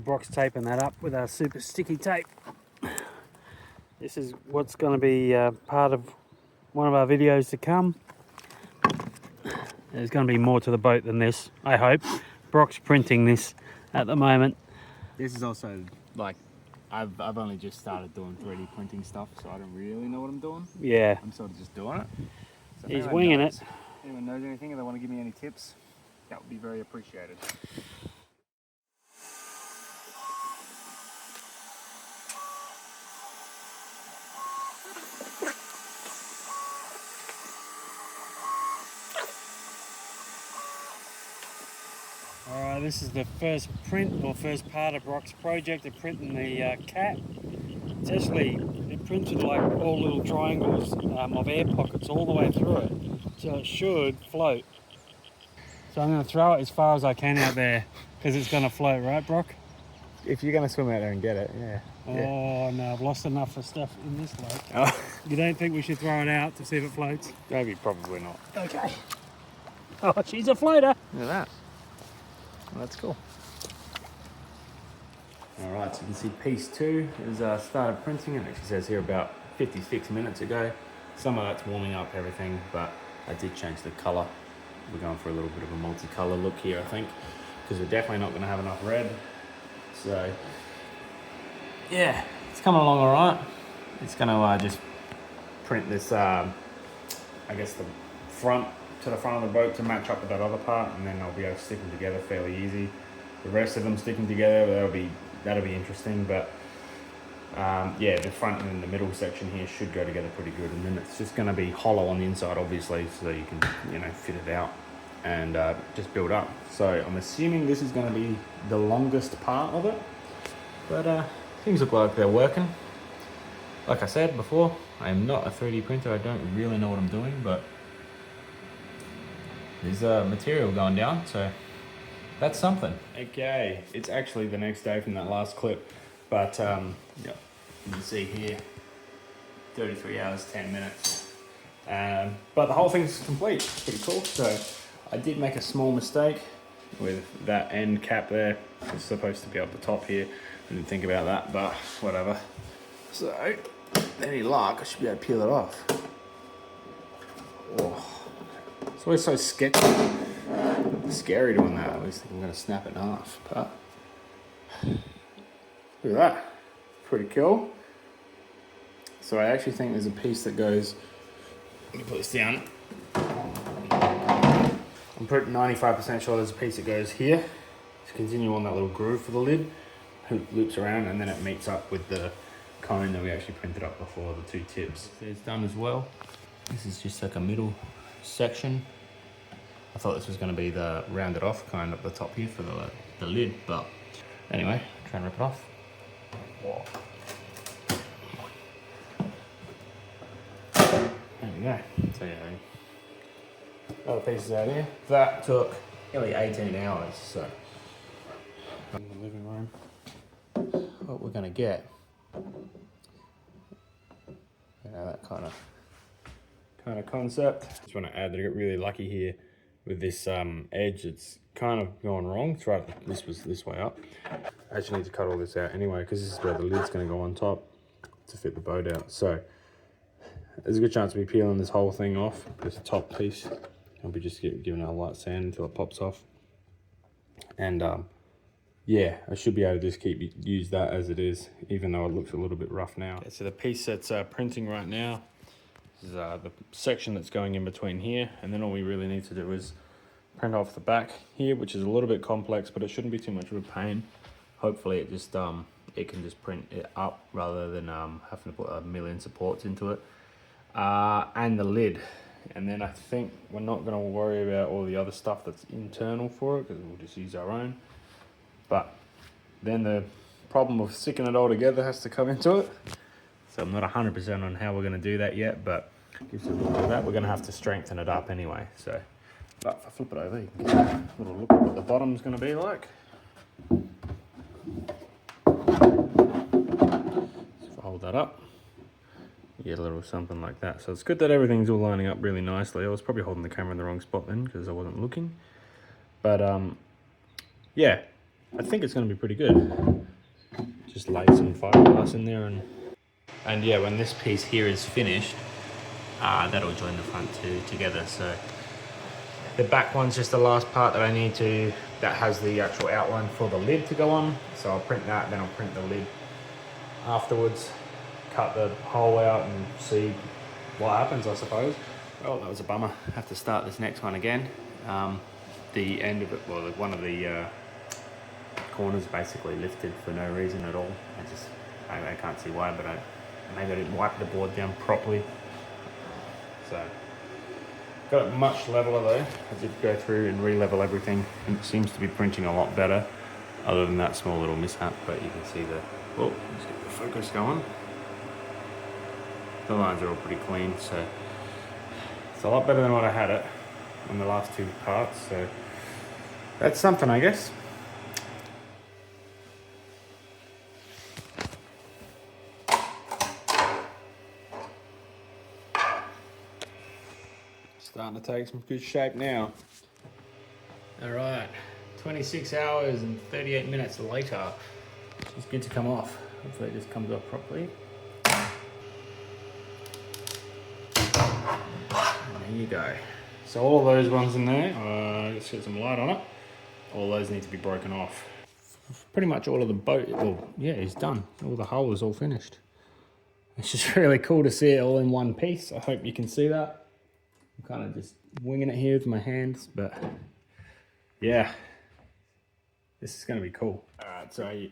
Brock's taping that up with our super sticky tape. This is what's going to be part of one of our videos to come. There's going to be more to the boat than this, I hope. Brock's printing this at the moment. This is also like, I've only just started doing 3D printing stuff, so I don't really know what I'm doing. Yeah. I'm sort of just doing it. So He's winging it. If anyone knows anything and they want to give me any tips, that would be very appreciated. Alright, this is the first print, or first part of Brock's project of printing the cat. It's actually, it printed like all little triangles of air pockets all the way through it, so it should float. So I'm going to throw it as far as I can out there, because it's going to float, right Brock? If you're going to swim out there and get it, yeah. Oh no, I've lost enough of stuff in this lake. Oh. You don't think we should throw it out to see if it floats? Maybe, probably not. Okay. Oh, she's a floater. Look at that. Well, that's cool. Alright, so you can see piece 2 is started printing. It actually says here about 56 minutes ago. Some of that's warming up everything, but I did change the colour. We're going for a little bit of a multicolour look here, I think, because we're definitely not going to have enough red. So, yeah, it's coming along alright. It's going to just print this, I guess the front to the front of the boat to match up with that other part, and then I'll be able to stick them together fairly easy. The rest of them sticking together, that'll be interesting, but yeah, the front and the middle section here should go together pretty good, and then it's just going to be hollow on the inside, obviously, so you can, you know, fit it out and just build up. So I'm assuming this is going to be the longest part of it, but things look like they're working. Like I said before, I am not a 3D printer. I don't really know what I'm doing, but there's material going down, so that's something. Okay, it's actually the next day from that last clip, but yeah, you can see here, 33 hours, 10 minutes. But the whole thing's complete. It's pretty cool. So I did make a small mistake with that end cap there. It's supposed to be up the top here. I didn't think about that, but whatever. So, any luck, I should be able to peel it off. Oh. It's always so sketchy. It's scary doing that. I always think I'm going to snap it in half. But look at that. Pretty cool. So I actually think there's a piece that goes... Let me put this down. I'm pretty 95% sure there's a piece that goes here to continue on that little groove for the lid. Loops around, and then it meets up with the cone that we actually printed up before, the 2 tips. It's done as well. This is just like a middle section. I thought this was going to be the rounded off kind at the top here for the lid, but anyway, try and rip it off. Whoa. There we go. So yeah, other pieces out here. That took nearly 18 hours, so in the living room. What we're going to get, that kind of concept. Just want to add that I got really lucky here with this edge. It's kind of gone wrong. It's right, this was this way up. I actually need to cut all this out anyway, because this is where the lid's going to go on top to fit the boat out. So there's a good chance of me peeling this whole thing off, this top piece. I'll be just giving it a light sand until it pops off. And yeah, I should be able to just use that as it is, even though it looks a little bit rough now. Okay, so the piece that's printing right now is the section that's going in between here, and then all we really need to do is print off the back here, which is a little bit complex, but it shouldn't be too much of a pain. Hopefully it just it can just print it up rather than having to put a million supports into it. And the lid. And then I think we're not going to worry about all the other stuff that's internal for it, because we'll just use our own. But then the problem of sticking it all together has to come into it. So I'm not 100% on how we're going to do that yet, but gives you a little bit of that. We're going to have to strengthen it up anyway. So, but if I flip it over, you can get a little look at what the bottom's going to be like. So if I hold that up, you get a little something like that. So it's good that everything's all lining up really nicely. I was probably holding the camera in the wrong spot then because I wasn't looking. But yeah, I think it's going to be pretty good. Just lay some fiberglass in there and yeah, when this piece here is finished, that'll join the front two together. So the back one's just the last part that I need to, that has the actual outline for the lid to go on. So I'll print that, then I'll print the lid afterwards, cut the hole out and see what happens, I suppose. Well, that was a bummer. I have to start this next one again. The end of it, well, one of the corners basically lifted for no reason at all. I can't see why, but maybe I didn't wipe the board down properly. So got it much leveler though. I did go through and re-level everything, and it seems to be printing a lot better, other than that small little mishap. But you can see the, oh, let's get the focus going. The lines are all pretty clean, so it's a lot better than what I had it on the last two parts. So that's something, I guess. Starting to take some good shape now. All right, 26 hours and 38 minutes later. It's good to come off. Hopefully it just comes off properly. And there you go. So all of those ones in there, let's get some light on it. All those need to be broken off. Pretty much all of the boat, well, yeah, it's done. All the hull is all finished. It's just really cool to see it all in one piece. I hope you can see that. I'm kind of just winging it here with my hands, but yeah, this is going to be cool. All right, so I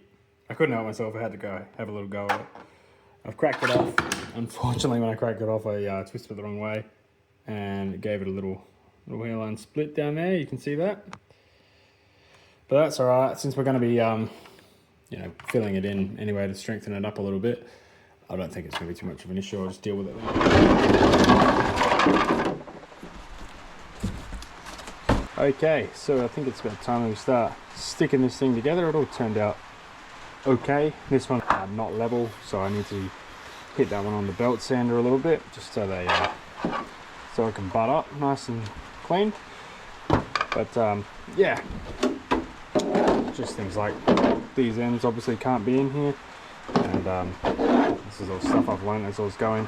couldn't help myself. I had to go have a little go at it. I've cracked it off. Unfortunately, when I cracked it off, I twisted it the wrong way and it gave it a little hairline split down there. You can see that. But that's all right, since we're going to be you know, filling it in anyway to strengthen it up a little bit. I don't think it's going to be too much of an issue. I'll just deal with it then. Okay, so I think it's about time we start sticking this thing together. It all turned out okay. This one not level, so I need to hit that one on the belt sander a little bit, just so they so it can butt up nice and clean. But yeah, just things like these ends obviously can't be in here, and this is all stuff I've learned as I was going.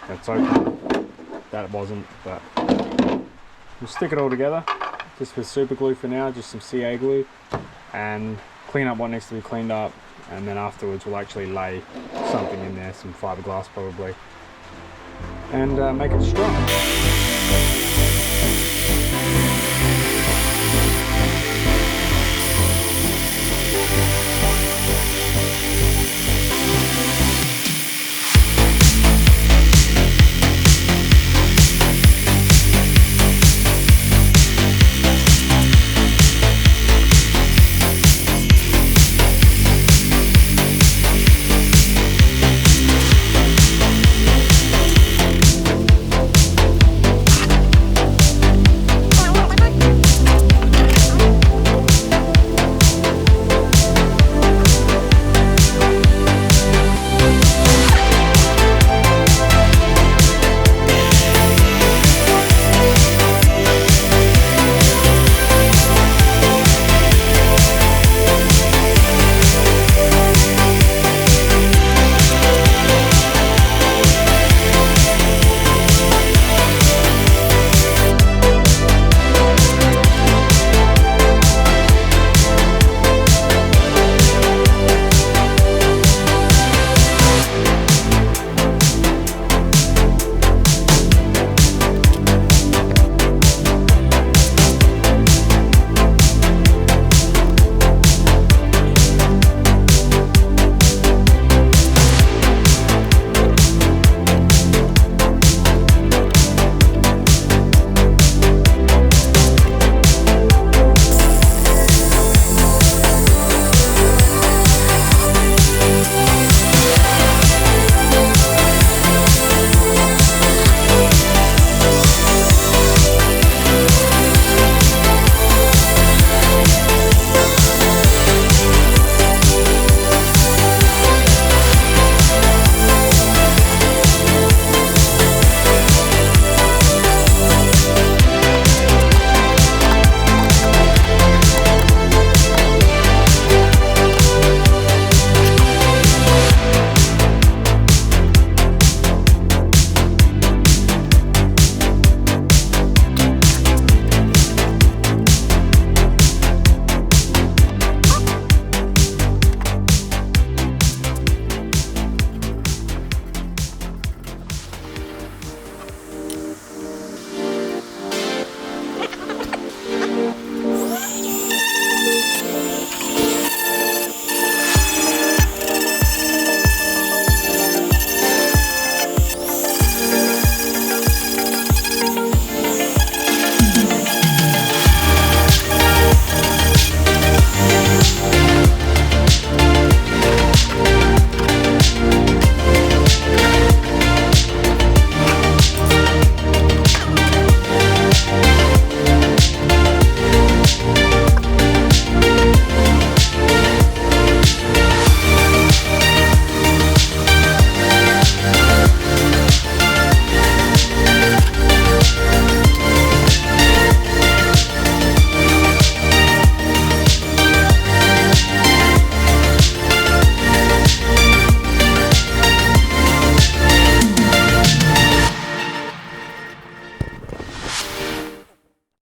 That's open, that wasn't, but we'll stick it all together just with super glue for now, just some CA glue, and clean up what needs to be cleaned up, and then afterwards we'll actually lay something in there, some fiberglass probably, and make it strong.